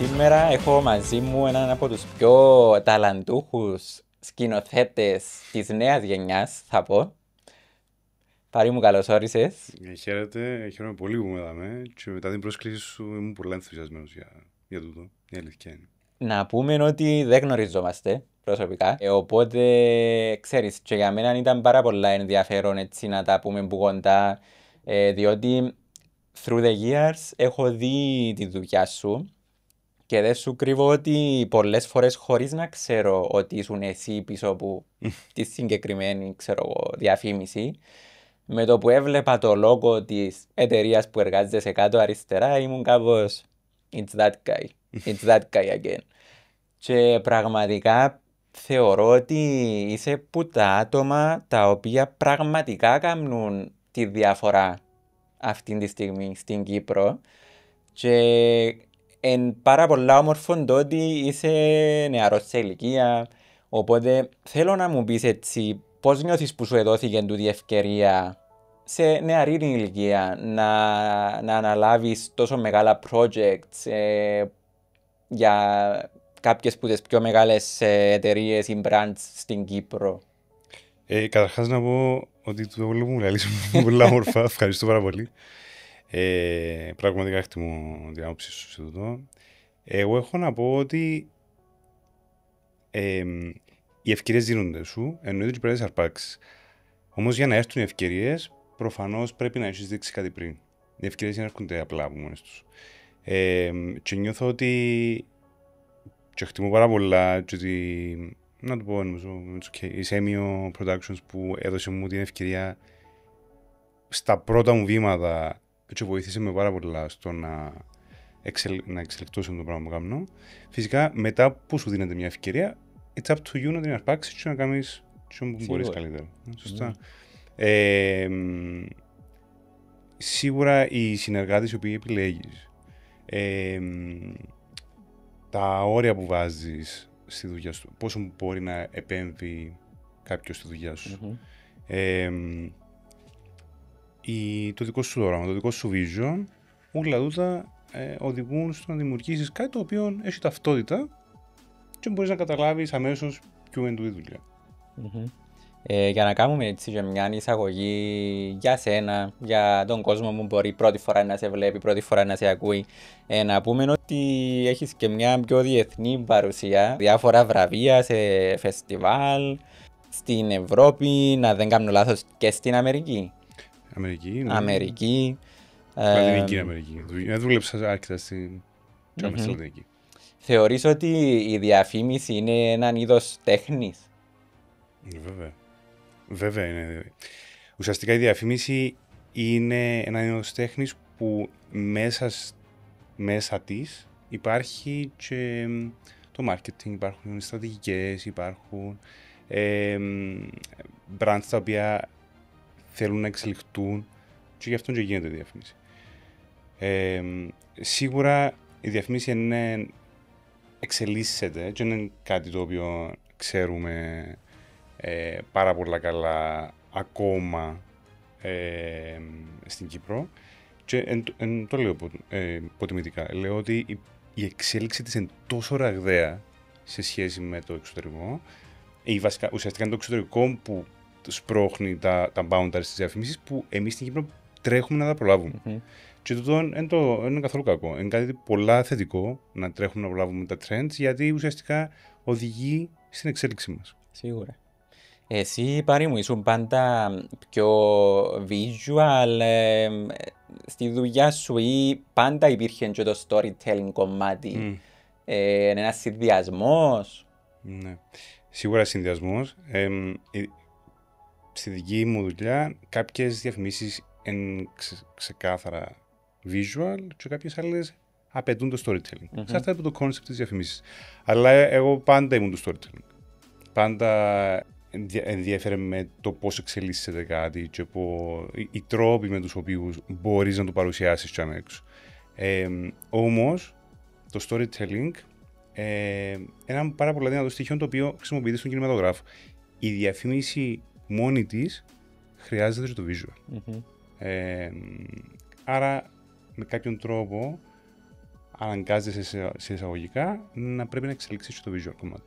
Σήμερα έχω μαζί μου έναν από τους πιο ταλαντούχους σκηνοθέτες της νέας γενιάς, θα πω. Πάρη μου, καλώς όρισες. Χαίρετε, χαίρομαι πολύ που με είδαμε και μετά την πρόσκληση σου ήμουν πολύ ενθουσιασμένος για τούτο. Η αλήθεια είναι. Να πούμε ότι δεν γνωριζόμαστε προσωπικά, οπότε ξέρεις, και για μένα ήταν πάρα πολλά ενδιαφέρον έτσι να τα πούμε που κοντά, διότι through the years έχω δει τη δουλειά σου. Και δεν σου κρύβω ότι πολλές φορές χωρίς να ξέρω ότι ήσουν εσύ πίσω από τη συγκεκριμένη, ξέρω εγώ, διαφήμιση, με το που έβλεπα το λόγο της εταιρείας που εργάζεσαι κάτω αριστερά, ήμουν κάπως It's that guy. It's that guy again. Και πραγματικά θεωρώ ότι είσαι που τα άτομα τα οποία πραγματικά κάνουν τη διαφορά αυτή τη στιγμή στην Κύπρο. Και εν πάρα πολλά όμορφο το ότι είσαι νεαρός σε ηλικία, οπότε θέλω να μου πεις έτσι πώς νιώθεις που σου εδόθηκε τούτη ευκαιρία σε νεαρή ηλικία να αναλάβεις τόσο μεγάλα projects για κάποιες από τις πιο μεγάλες εταιρείες ή brands στην Κύπρο. Καταρχάς να πω ότι το όλο μου λαλείς πολύ όμορφα, ευχαριστώ πάρα πολύ. Πραγματικά εκτιμώ την άποψη σου σε τούτο. Εγώ έχω να πω ότι οι ευκαιρίες δίνονται σου, εννοείται και πρέπει να τις αρπάξεις. Όμως για να έρθουν οι ευκαιρίες, προφανώς πρέπει να έχεις δείξει κάτι πριν. Οι ευκαιρίες δεν έρχονται απλά από μόνες τους. Και νιώθω ότι και εκτιμώ πάρα πολλά και ότι, να το πω, νομίζω, η Semio Productions που έδωσε μου την ευκαιρία στα πρώτα μου βήματα και βοήθησε με πάρα πολλά στο να εξελιχθώ σε το πράγμα που κάνω. Φυσικά, μετά που σου δίνεται μια ευκαιρία, it's up to you να την αρπάξεις και να κάνεις τι που μπορείς καλύτερα. Σωστά. Σίγουρα οι συνεργάτες οι οποίοι επιλέγεις, τα όρια που βάζεις στη δουλειά σου, πόσο μπορεί να επέμβει κάποιος στη δουλειά σου. Το δικό σου όραμα, το δικό σου vision, όλα τούτα οδηγούν στο να δημιουργήσεις κάτι το οποίο έχει ταυτότητα και μπορείς να καταλάβεις αμέσως ποιο είναι η δουλειά. Για να κάνουμε έτσι και μια εισαγωγή για σένα, για τον κόσμο που μπορεί πρώτη φορά να σε βλέπει, πρώτη φορά να σε ακούει, να πούμε ότι έχεις και μια πιο διεθνή παρουσία, διάφορα βραβεία σε φεστιβάλ, στην Ευρώπη, να δεν κάνω λάθος, και στην Αμερική. Αμερική, ναι. Αμερική. Λατινική Αμερική. Δούλεψα αρκετά στην Λατινική. Θεωρείς ότι η διαφήμιση είναι έναν είδος τέχνης? Βέβαια. Βέβαια είναι. Ουσιαστικά η διαφήμιση είναι ένα είδος τέχνης που μέσα της υπάρχει και το marketing, υπάρχουν οι στρατηγικές, υπάρχουν brands τα οποία θέλουν να εξελιχθούν και γι' αυτό και γίνεται η διαφήμιση. Σίγουρα η διαφήμιση είναι εξελίσσεται και είναι κάτι το οποίο ξέρουμε πάρα πολλά καλά ακόμα στην Κύπρο και το λέω υποτιμητικά. Λέω ότι η εξέλιξη της είναι τόσο ραγδαία σε σχέση με το εξωτερικό. Ουσιαστικά είναι το εξωτερικό που σπρώχνει τα boundaries της διαφήμισης που εμείς στην Κύπρο τρέχουμε να τα προλάβουμε. Και τούτο είναι καθόλου κακό. Είναι κάτι πολλά θετικό να τρέχουμε να προλάβουμε τα trends, γιατί ουσιαστικά οδηγεί στην εξέλιξή μας. Σίγουρα. Εσύ, Πάρη μου, ήσουν πάντα πιο visual στη δουλειά σου ή πάντα υπήρχε και το storytelling κομμάτι? Είναι ένας συνδυασμός? Ναι, σίγουρα συνδυασμός. Στη δική μου δουλειά κάποιες διαφημίσεις είναι ξεκάθαρα visual και κάποιες άλλες απαιτούν το storytelling. Εξαρτάται από το concept της διαφημίσης. Αλλά εγώ πάντα ήμουν το storytelling. Πάντα ενδιαφέρε με το πώς εξελίσσεται κάτι και οι τρόποι με τους οποίους μπορείς να το παρουσιάσεις και έξω. Όμως, το storytelling είναι ένα πάρα πολύ δυνατό στοιχείο το οποίο χρησιμοποιείται στον κινηματογράφο. Η διαφήμιση μόνη της χρειάζεται και το visual. Άρα, με κάποιον τρόπο, αναγκάζεσαι σε εισαγωγικά να πρέπει να εξελίξεις και το visual κομμάτι.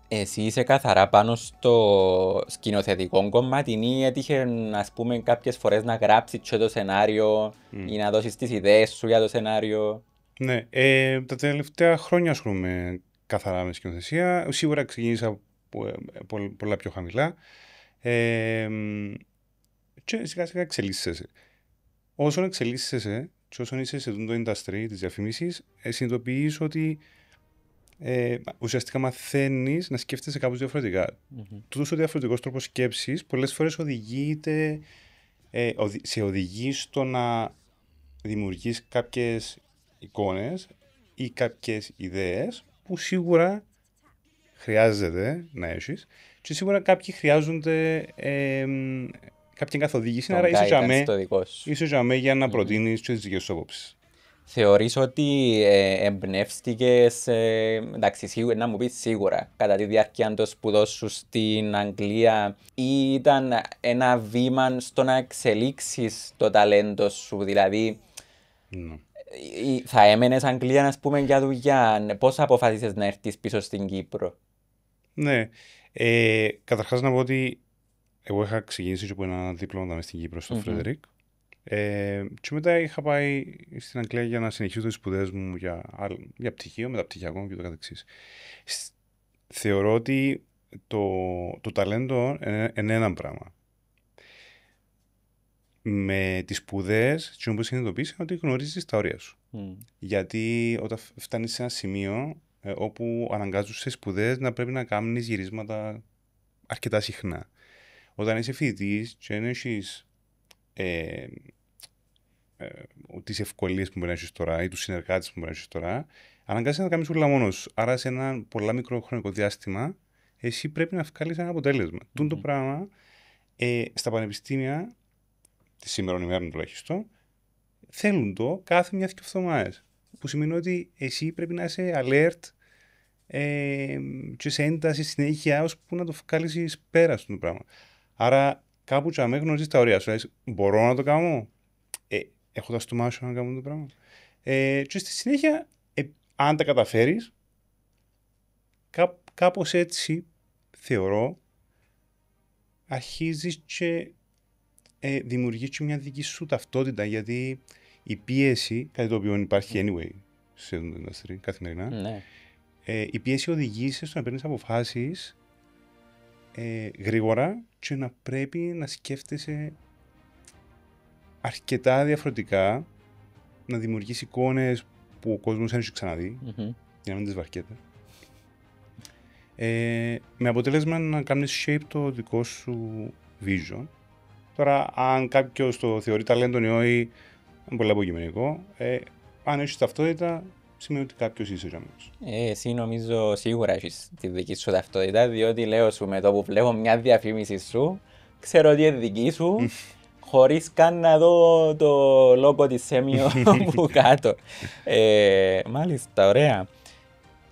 Εσύ είσαι καθαρά πάνω στο σκηνοθετικό κομμάτι ή έτυχε, ας πούμε, κάποιες φορές να γράψεις και το σενάριο ή να δώσεις τις ιδέες σου για το σενάριο? Ναι, τα τελευταία χρόνια ασχολούμαι καθαρά με σκηνοθεσία. Σίγουρα ξεκίνησα πολλά πιο χαμηλά και σιγά σιγά εξελίσσεσαι. Όσον εξελίσσεσαι και όσον είσαι σε το industry της διαφήμισης, συνειδητοποιείς ότι ουσιαστικά μαθαίνεις να σκέφτεσαι κάπως διαφορετικά. Τούτος ο διαφορετικός τρόπος σκέψης πολλές φορές σε οδηγεί στο να δημιουργείς κάποιες εικόνες ή κάποιες ιδέες που σίγουρα χρειάζεται να έχεις και σίγουρα κάποιοι χρειάζονται κάποια καθοδήγηση, άρα είσαι τζαμέ για να προτείνεις και τις δικές σου απόψεις. Θεωρείς ότι εμπνεύστηκες, εντάξει, να μου πεις σίγουρα, κατά τη διάρκεια των σπουδών σου στην Αγγλία, ή ήταν ένα βήμα στο να εξελίξεις το ταλέντο σου, δηλαδή θα έμενες Αγγλία, ας πούμε, για δουλειά, πώς αποφάσισες να έρθεις πίσω στην Κύπρο? Ναι, καταρχάς να πω ότι εγώ είχα ξεκινήσει και από ένα δίπλωμα μες στην Κύπρο στο Φρέντερικ. Και μετά είχα πάει στην Αγγλία για να συνεχίσω τις σπουδές μου για πτυχίο, μεταπτυχιακό και το καθεξής. Θεωρώ ότι το ταλέντο είναι ένα πράγμα. Με τις σπουδές, τι όπως συνειδητοποιήσεις, είναι ότι γνωρίζεις τα όρια σου. Γιατί όταν φτάνεις σε ένα σημείο όπου αναγκάζουν σε σπουδές να πρέπει να κάνεις γυρίσματα αρκετά συχνά. Όταν είσαι φοιτητής και δεν έχεις τις ευκολίες που μπορεί να έχεις τώρα ή τους συνεργάτες που μπορεί να έχεις τώρα, αναγκάζεσαι να κάνεις όλα μόνος. Άρα σε ένα πολλά μικρό χρονικό διάστημα, εσύ πρέπει να βγάλεις ένα αποτέλεσμα. Το πράγμα στα πανεπιστήμια, τη σήμερα ημέρα τουλάχιστον, θέλουν το κάθε μια-δυο εβδομάδες. Που σημαίνει ότι εσύ πρέπει να είσαι alert και σε ένταση συνέχεια ώσπου να το βγάλεις πέρα στο πράγμα. Άρα κάπου τσαμέ γνωρίζεις τα ωριά σου. Μπορώ να το κάνω. Έχω τα στομάχια να κάνω το πράγμα. Και στη συνέχεια, αν τα καταφέρεις, κάπως έτσι θεωρώ, αρχίζεις και δημιουργείς και μια δική σου ταυτότητα, γιατί η πίεση, κάτι το οποίο υπάρχει anyway σε αυτό το industry καθημερινά, Ναι. Η πίεση οδηγεί στο να παίρνεις αποφάσεις γρήγορα και να πρέπει να σκέφτεσαι αρκετά διαφορετικά, να δημιουργείς εικόνες που ο κόσμος δεν έχει ξαναδεί, για να μην τις βαρκέται. Με αποτέλεσμα να κάνεις shape το δικό σου vision. Τώρα, αν κάποιος το θεωρεί ταλέντο ή όχι, είναι πολύ αποκειμενικό. Αν έχεις ταυτότητα, σημαίνει ότι κάποιος είσαι τζαμμένος. Εσύ νομίζω σίγουρα έχεις τη δική σου ταυτότητα, διότι λέω σου με το που βλέπω μια διαφήμιση σου, ξέρω ότι είναι δική σου, χωρίς καν να δω το λόγο της Σέμιο που κάτω. Μάλιστα, ωραία.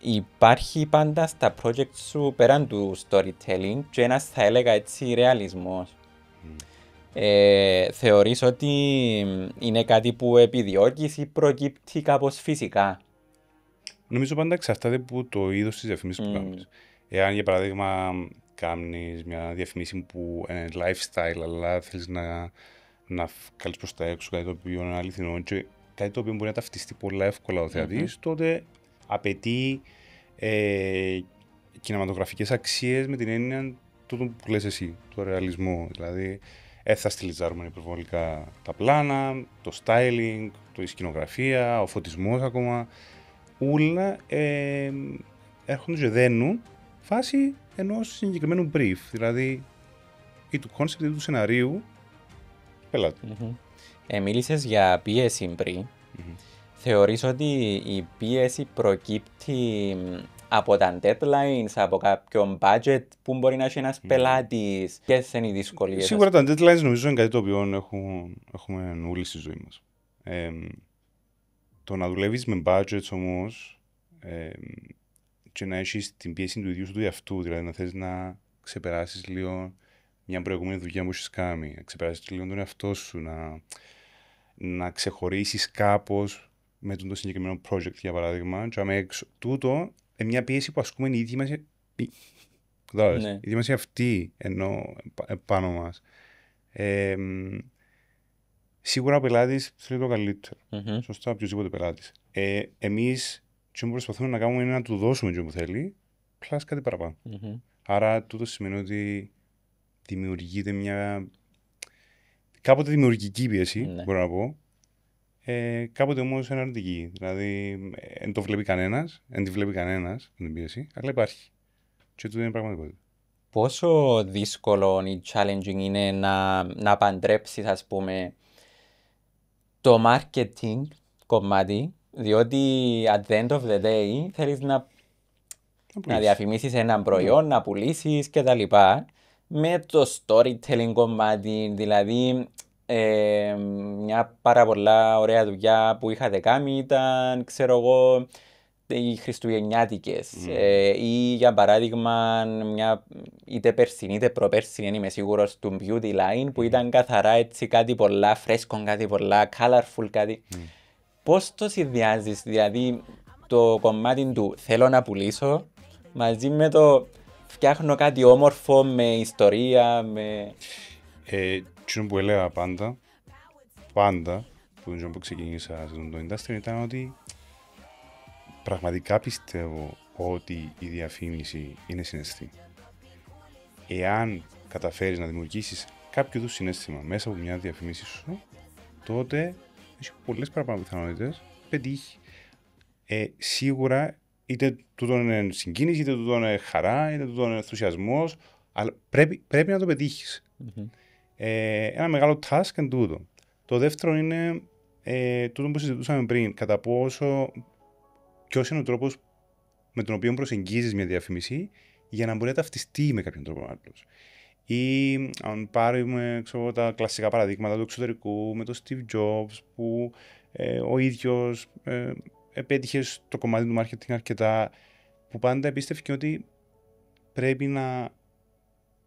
Υπάρχει πάντα στα project σου, πέραν του storytelling, και ένας, θα έλεγα έτσι, ρεαλισμός. Θεωρείς ότι είναι κάτι που επιδιώκεις ή προκύπτει κάπως φυσικά? Νομίζω πάντα εξαρτάται από το είδος της διαφημίσης που κάνεις. Εάν για παράδειγμα κάνεις μια διαφημίση που είναι lifestyle, αλλά θέλεις να βγάλεις προς τα έξω κάτι το οποίο είναι αληθινό και κάτι το οποίο μπορεί να ταυτιστεί πολλά εύκολα ο θεατής, τότε απαιτεί κινηματογραφικές αξίες με την έννοια τούτο που λες εσύ, το ρεαλισμό. Δηλαδή, θα στυλιζάρουμε υπερβολικά τα πλάνα, το styling, η σκηνογραφία, ο φωτισμός ακόμα. Όλα έρχονται και δένουν φάση ενός συγκεκριμένου brief, δηλαδή ή του concept ή του σεναρίου του πελάτη. Μίλησες για πίεση πριν. Θεωρείς ότι η πίεση προκύπτει από τα deadlines, από κάποιον budget που μπορεί να έχει ένας πελάτης? Ποιες είναι οι δυσκολίες? Σίγουρα τα deadlines νομίζω είναι κάτι το οποίο έχουμε όλοι στη ζωή μας. Το να δουλεύεις με budgets όμως και να έχεις την πίεση του ίδιου σου του εαυτού, δηλαδή να θες να ξεπεράσεις λίγο μια προηγούμενη δουλειά που έχεις κάνει, να ξεπεράσεις λίγο τον εαυτό σου, να ξεχωρίσεις κάπως με το συγκεκριμένο project, για παράδειγμα, και τούτο μια πίεση που ασκούμε οι ίδιοι μας, οι ίδιοι μας αυτοί ενώ πάνω μας. Σίγουρα ο πελάτης θέλει το καλύτερο. Σωστά, οποιοδήποτε πελάτης. Εμείς τι προσπαθούμε να κάνουμε είναι να του δώσουμε τι που θέλει, πλάς κάτι παραπάνω. Άρα τούτο σημαίνει ότι δημιουργείται μια κάποτε δημιουργική πίεση, μπορώ να πω, κάποτε όμως εναρνητική. Δηλαδή, δεν το βλέπει κανένας, δεν τη βλέπει κανένας την πίεση, αλλά υπάρχει. Και τούτο είναι πραγματικότητα. Πόσο δύσκολο ή challenging είναι να παντρέψεις, ας πούμε, το marketing κομμάτι, διότι at the end of the day θέλεις να διαφημίσεις έναν προϊόν, να πουλήσεις κτλ. Με το storytelling κομμάτι, δηλαδή μια πάρα πολλά ωραία δουλειά που είχατε κάνει ήταν, ξέρω εγώ, οι χριστουγεννιάτικες ή για παράδειγμα είτε περσινή είτε προπέρσινη, δεν είμαι σίγουρος, του beauty line που ήταν καθαρά έτσι κάτι πολλά φρέσκο, κάτι πολλά colorful, κάτι. Πώς το συνδυάζεις, δηλαδή το κομμάτι του θέλω να πουλήσω μαζί με το φτιάχνω κάτι όμορφο με ιστορία, με... Τι που έλεγα πάντα, που ξεκίνησα σε το industry ήταν ότι πραγματικά πιστεύω ότι η διαφήμιση είναι συναισθήμα. Εάν καταφέρεις να δημιουργήσεις κάποιο είδους συναίσθημα μέσα από μια διαφήμιση σου, τότε έχει πολλές παραπάνω πιθανότητες πετύχει. Σίγουρα είτε τούτο είναι συγκίνηση, είτε τούτο είναι χαρά, είτε τούτο είναι ενθουσιασμός, αλλά πρέπει να το πετύχεις. Ένα μεγάλο task είναι τούτο. Το δεύτερο είναι τούτο που συζητούσαμε πριν, κατά πόσο ποιος είναι ο τρόπος με τον οποίο προσεγγίζεις μια διαφήμιση για να μπορεί να ταυτιστεί με κάποιον τρόπο άλλος. Ή αν πάρουμε τα κλασικά παραδείγματα του εξωτερικού με τον Steve Jobs που ο ίδιος επέτυχε στο κομμάτι του marketing αρκετά, που πάντα επίστευε ότι πρέπει να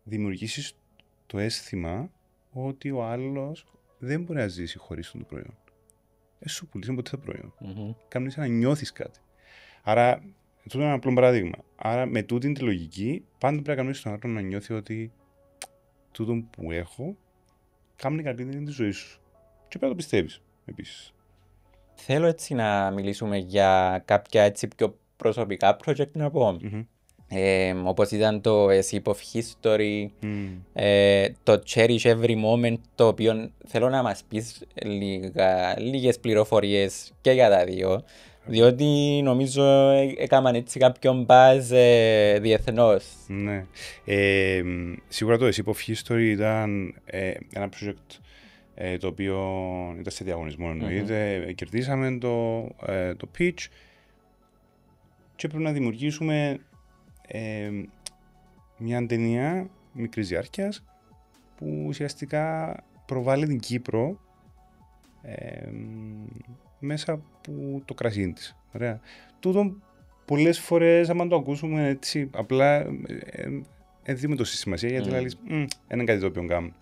δημιουργήσεις το αίσθημα ότι ο άλλος δεν μπορεί να ζήσει χωρίς το προϊόν. Σου πουλήσει ποτέ το προϊόν. Κάνεις να νιώθεις κάτι. Άρα, αυτό είναι ένα απλό παράδειγμα. Άρα, με τούτη τη λογική, πάντα πρέπει να κάνεις τον άλλον να νιώθει ότι τούτο που έχω κάνει καλύτερη τη ζωή σου. Και πρέπει να το πιστεύεις επίσης. Θέλω έτσι να μιλήσουμε για κάποια έτσι πιο προσωπικά project να πω. Όπως ήταν το A Sip of History, το Cherish Every Moment, το οποίο θέλω να μας πεις λίγες πληροφορίες και για τα δύο, διότι νομίζω έκαναν έτσι κάποιον buzz διεθνώς. Ναι. Σίγουρα το A Sip of History ήταν ένα project το οποίο ήταν σε διαγωνισμό εννοείται. Κερδίσαμε το pitch και πρέπει να δημιουργήσουμε μια ταινία μικρής διάρκειας που ουσιαστικά προβάλλει την Κύπρο μέσα από το κρασί της. Ωραία. Τούτο πολλές φορές άμα το ακούσουμε έτσι απλά δεν δίνουμε τόση σημασία γιατί λέει είναι κάτι το οποίο κάνουμε.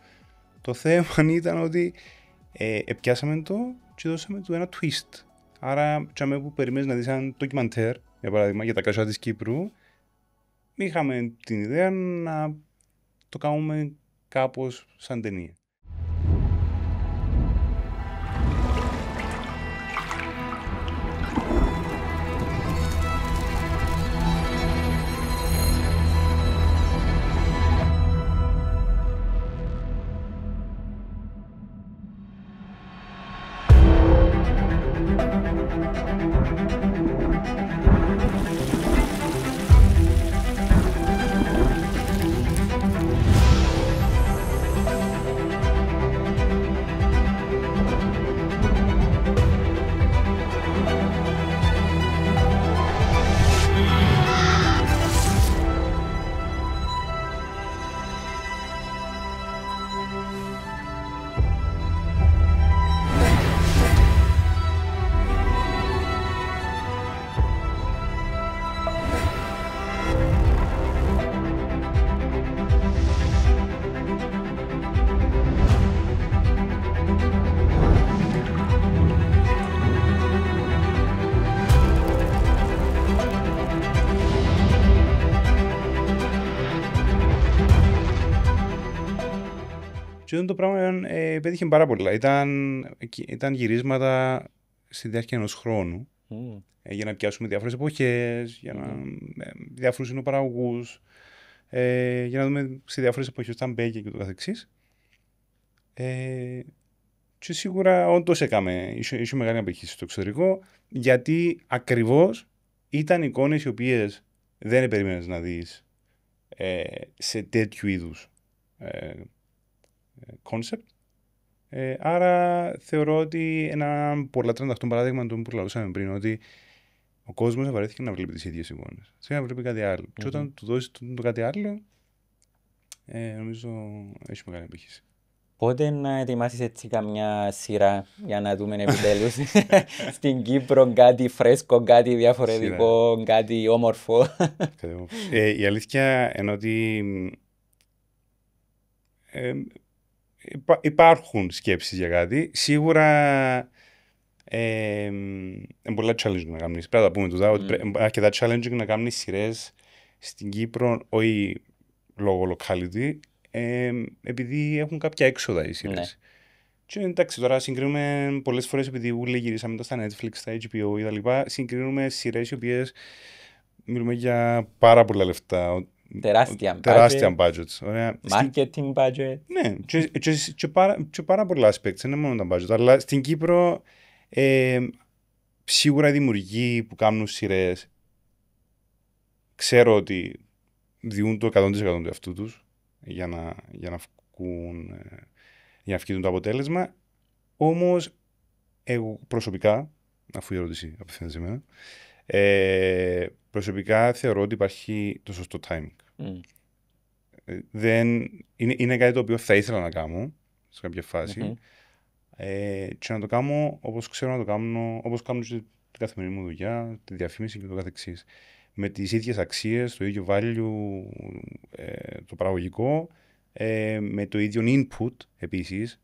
Το θέμα ήταν ότι επιάσαμε το και δώσαμε του ένα twist. Άρα τσάμε που περιμένεις να δεις ένα ντοκιμαντέρ, για παράδειγμα, για τα κρασιά της Κύπρου, είχαμε την ιδέα να το κάνουμε κάπως σαν ταινία. Και το πράγμα πέτυχε πάρα πολλά. Ήταν γυρίσματα στη διάρκεια ενός χρόνου για να πιάσουμε διάφορες εποχές, για να διάφορους συνοπαραγωγούς, για να δούμε σε διάφορες εποχές τα μπέκια και το καθεξής. Και σίγουρα όντως είχε μεγάλη απήχηση στο εξωτερικό, γιατί ακριβώς ήταν εικόνες οι οποίες δεν περίμενες να δεις σε τέτοιου είδους concept. Άρα θεωρώ ότι ένα πολλά τρανταχτό παράδειγμα το που λαούσαμε πριν, ότι ο κόσμος βαρέθηκε να βλέπει τις ίδιες εικόνες. Θέλει να βλέπει κάτι άλλο. Και όταν του δώσεις το κάτι άλλο, νομίζω έχει μεγάλη απήχηση. Πότε να ετοιμάσεις έτσι καμιά σειρά για να δούμε επιτέλους στην Κύπρο κάτι φρέσκο, κάτι διαφορετικό, κάτι όμορφο. Η αλήθεια είναι ότι υπάρχουν σκέψεις για κάτι. Σίγουρα είναι πολλά challenging να κάνεις. Πρέπει να τα πούμε τούτα, ότι είναι αρκετά challenging να κάνεις σειρές στην Κύπρο, όχι λόγω locality, επειδή έχουν κάποια έξοδα οι σειρές. Ναι. Και εντάξει, τώρα συγκρίνουμε πολλές φορές, επειδή ούλοι γυρίσαμε τα στα Netflix, στα HBO κτλ. Συγκρίνουμε σειρές οι οποίες μιλούμε για πάρα πολλά λεφτά. Τεράστια budgets. Marketing budget. Ναι, και πάρα πολλά aspects, δεν είναι μόνο τα budget. Αλλά στην Κύπρο, σίγουρα οι δημιουργοί που κάνουν σειρές, ξέρω ότι διούν το 100% του εαυτού τους για να βγουν το αποτέλεσμα. Όμως, εγώ προσωπικά, αφού η ερώτηση απευθύνεται σε μένα, προσωπικά θεωρώ ότι υπάρχει το σωστό timing. Είναι κάτι το οποίο θα ήθελα να κάνω σε κάποια φάση και να το κάνω όπως ξέρω να το κάνω, όπως κάνω την καθημερινή μου δουλειά, τη διαφήμιση και το καθεξής. Με τις ίδιες αξίες, το ίδιο value, το παραγωγικό, με το ίδιο input επίσης,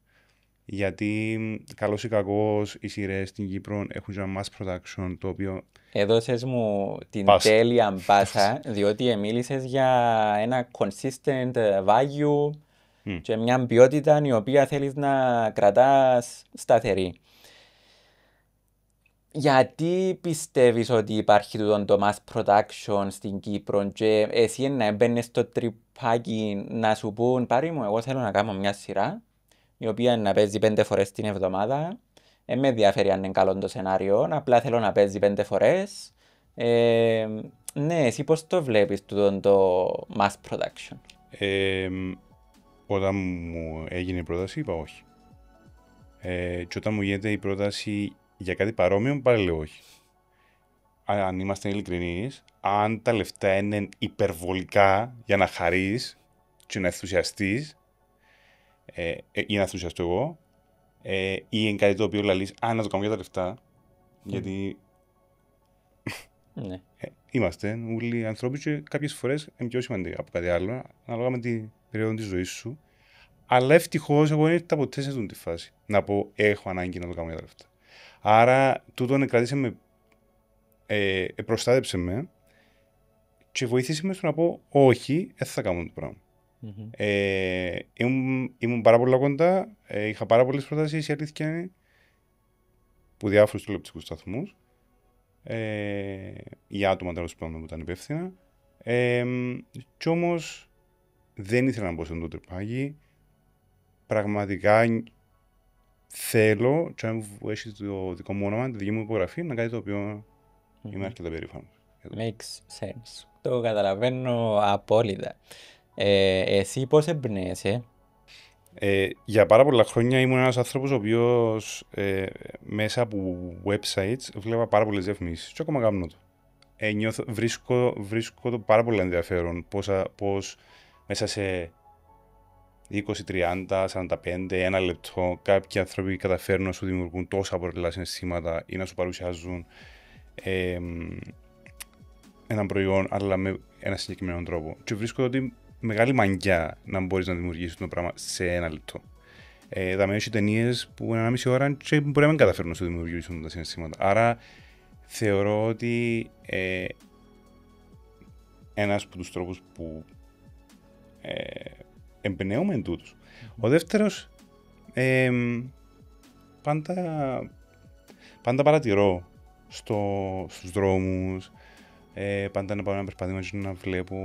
γιατί καλώς ή κακώς οι σειρές στην Κύπρο έχουν ένα mass production το οποίο... Έδωσες μου την τέλεια μπάσα, διότι μίλησες για ένα consistent value και μια ποιότητα η οποία θέλεις να κρατάς σταθερή. Γιατί πιστεύεις ότι υπάρχει το mass production στην Κύπρο και εσύ να έμπαινες στο τρυπάκι να σου πούν πάρει μου, εγώ θέλω να κάνω μια σειρά η οποία να παίζει 5 φορές την εβδομάδα. Με ενδιαφέρει αν είναι καλό το σενάριο, απλά θέλω να παίζει 5 φορές. Ναι, εσύ πώς το βλέπεις το mass production? Όταν μου έγινε η πρόταση είπα όχι. Και όταν μου γίνεται η πρόταση για κάτι παρόμοιο πάλι λέω όχι. Αν είμαστε ειλικρινείς, αν τα λεφτά είναι υπερβολικά για να χαρείς και να ενθουσιαστείς ή να ενθουσιαστώ εγώ, ή είναι κάτι το οποίο λαλείς, να το κάνω για τα λεφτά, γιατί είμαστε όλοι ανθρώποι και κάποιες φορές είναι πιο σημαντικά από κάτι άλλο, ανάλογα με την περίοδο της ζωής σου. Αλλά ευτυχώς εγώ δεν ήρθα ποτέ σε αυτή τη φάση να πω έχω ανάγκη να το κάνω για τα λεφτά. Άρα τούτον κράτησε με, προστάτεψε με και βοήθησε με στο να πω όχι, δεν θα κάνω το πράγμα. Ήμουν πάρα πολλά κοντά, είχα πάρα πολλές προτάσεις, η αλήθεια είναι, που διάφορους τηλεοπτικούς σταθμούς, για άτομα τέλος πάντων που ήταν υπεύθυνα, κι όμως δεν ήθελα να μπω σε αυτό το τρυπάκι. Πραγματικά θέλω, και αν έχει το δικό μου όνομα, τη δική μου υπογραφή, να κάτι το οποίο είμαι αρκετά περήφανος. Makes sense. Το καταλαβαίνω απόλυτα. Εσύ πώς εμπνέεσαι? Για πάρα πολλά χρόνια ήμουν ένας άνθρωπος ο οποίος μέσα από websites βλέπα πάρα πολλές διαφημίσεις και ακόμα κάνω το. Βρίσκω το πάρα πολύ ενδιαφέρον πώς μέσα σε 20, 30, 45, ένα λεπτό κάποιοι άνθρωποι καταφέρνουν να σου δημιουργούν τόσα πολλά συναισθήματα ή να σου παρουσιάζουν ένα προϊόν αλλά με ένα συγκεκριμένο τρόπο. Και βρίσκω ότι μεγάλη μαγιά να μπορείς να δημιουργήσεις το πράγμα σε ένα λεπτό. Θα με έχει ταινίες που είναι 1,5 ώρα και μπορεί να μην καταφέρουν να σου δημιουργήσουν τα συναισθήματα. Άρα θεωρώ ότι ένας από τους τρόπους που εμπνέομαι εν τούτους. Ο δεύτερος, πάντα παρατηρώ στους δρόμους, πάντα να πάω ένα περπάτημα και να βλέπω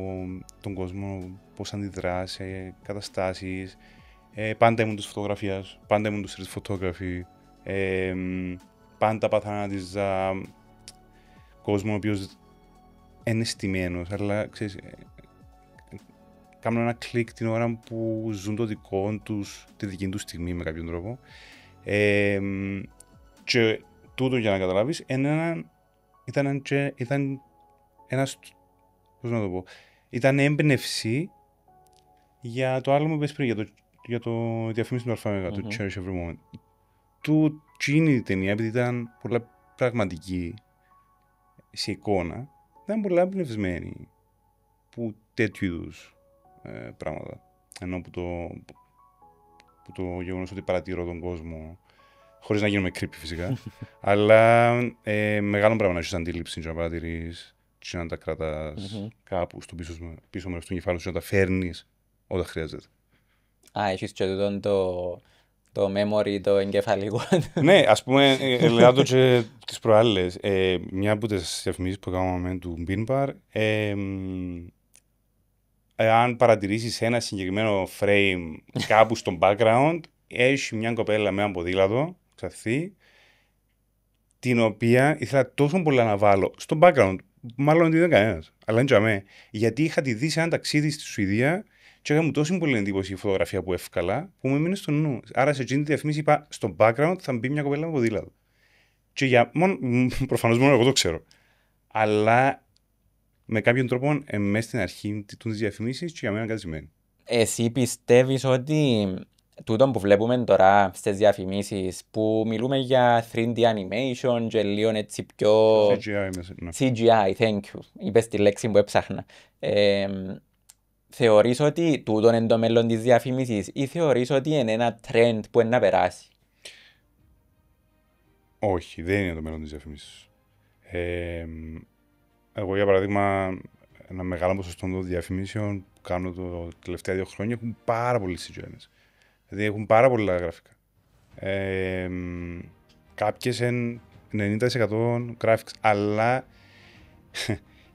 τον κόσμο πώς αντιδρά σε καταστάσεις. Πάντα ήμουν της φωτογραφίας, πάντα ήμουν του street photography. Πάντα πάθα να αναζητά κόσμο ο οποίος είναι στημένος, αλλά ξέρεις, κάνουν ένα κλικ την ώρα που ζουν το δικό τους, τη δική τους στιγμή με κάποιον τρόπο. Και τούτο για να καταλάβεις, ήταν ένας, πώς να το πω, ήταν έμπνευση για το άλλο μου είπες πριν, για το διαφήμιση του ΑΜΕΓΑ, το Cherish Every Moment. Του είναι η ταινία, επειδή ήταν πολλά πραγματική σε εικόνα, ήταν πολλά εμπνευσμένη που τέτοιου είδους πράγματα. Ενώ που το γεγονός ότι παρατηρώ τον κόσμο, χωρίς να γίνομαι creepy φυσικά, αλλά μεγάλο πράγμα να έχεις αντίληψη και να παρατηρείς και να τα κρατάς κάπου στο πίσω μέρος του εγκεφάλου και να τα φέρνεις όταν χρειάζεται. Έχεις και το memory, το εγκεφαλικό. Ναι, ας πούμε, λέω το και τις προάλλες, μια από τις διαφημίσεις που κάναμε του Bean Bar, αν παρατηρήσεις ένα συγκεκριμένο frame κάπου στο background, έχει μια κοπέλα με ένα ποδήλατο, ξαφθεί, την οποία ήθελα τόσο πολλά να βάλω στο background, μάλλον δεν ήταν κανένας, αλλά είναι γιατί είχα τη δει σε ένα ταξίδι στη Σουηδία και είχα μου τόσο πολύ εντύπωση η φωτογραφία που εύκαλα, που με μείνει στο νου. Άρα σε εκείνη τη διαφήμιση είπα, στο background θα μπει μια κοπέλα με ποδήλατο. Και προφανώς μόνο εγώ το ξέρω. Αλλά με κάποιον τρόπο μέσα στην αρχή της διαφημίσης και για μένα κάτι σημαίνει. Εσύ πιστεύεις ότι τούτο που βλέπουμε τώρα στις διαφημίσεις, που μιλούμε για 3D animation και λίγο έτσι πιο... CGI, ναι. CGI, thank you. Είπες τη λέξη που έψαχνα. Θεωρείς ότι τούτο είναι το μέλλον της διαφήμισης ή θεωρείς ότι είναι ένα trend που είναι να περάσει? Όχι, δεν είναι το μέλλον της διαφήμισης. Εγώ, για παράδειγμα, ένα μεγάλο ποσοστό των διαφημίσεων που κάνω τα τελευταία 2 χρόνια έχουν πάρα πολλοί CGI. Δηλαδή έχουν πάρα πολλά γραφικά. Κάποιες είναι 90% graphics, αλλά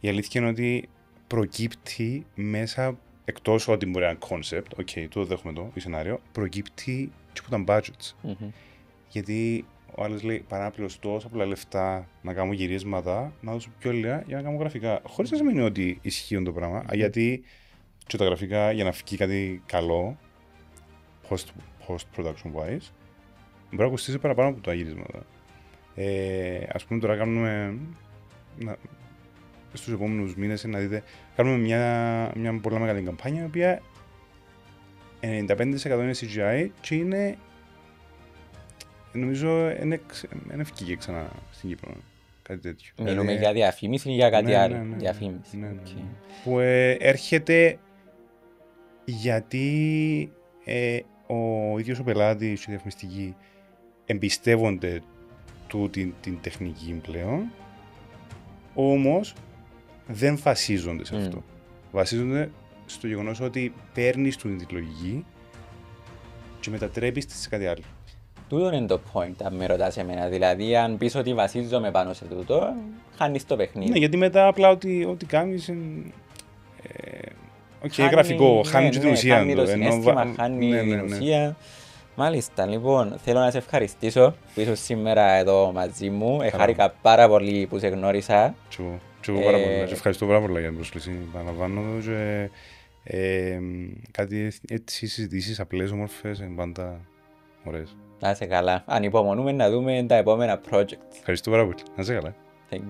η αλήθεια είναι ότι προκύπτει μέσα, εκτός ότι μπορεί να είναι concept, το δέχομαι το, η σενάριο, προκύπτει και από τα budgets. Γιατί ο άλλος λέει, παρά να πληρώσω τόσα πολλά λεφτά να κάνω γυρίσματα, να δώσω πιο λίγα για να κάνω γραφικά. Χωρίς να σημαίνει ότι ισχύουν το πράγμα, γιατί και τα γραφικά για να φύγει κάτι καλό, post-production wise, μπορεί να κοστίζει παραπάνω από τα γυρίσματα. Ας πούμε τώρα κάνουμε, στους επόμενους μήνες να δείτε, κάνουμε μια πολλά μεγάλη καμπάνια, η οποία 95% είναι CGI και είναι, νομίζω, είναι ευκήγε ξανά στην Κύπρο. Κάτι τέτοιο. Μιλούμε για διαφήμιση ή για κάτι άλλο? Ναι, διαφήμιση. Ναι. Που έρχεται γιατί ο ίδιος ο πελάτης και η διαφημιστική εμπιστεύονται την τεχνική πλέον, όμως δεν βασίζονται σε αυτό. Βασίζονται στο γεγονός ότι παίρνεις την λογική και μετατρέπεις τη σε κάτι άλλο. Τούτο είναι το point, αν με ρωτάς εμένα. Δηλαδή, αν πεις ότι βασίζομαι πάνω σε τούτο, χάνεις το παιχνίδι. Ναι, γιατί μετά απλά ό,τι κάνεις είναι γραφικό, χάνει την ουσία. Χάνει το συναίσθημα, χάνει την ουσία. Μάλιστα, λοιπόν, θέλω να σε ευχαριστήσω που ήσουν σήμερα εδώ μαζί μου. Χάρηκα πάρα πολύ που σε γνώρισα. Και εγώ πάρα πολύ. Σε ευχαριστώ πάρα πολύ για την πρόσκληση. Παραλαμβάνω και κάτι έτσι συζητήσεις απλές, όμορφες, είναι πάντα ωραίες. Να είσαι καλά. Ανυπομονούμε να δούμε τα επόμενα project. Ευχαριστώ πάρα πολύ. Να είσαι καλά. Thank you.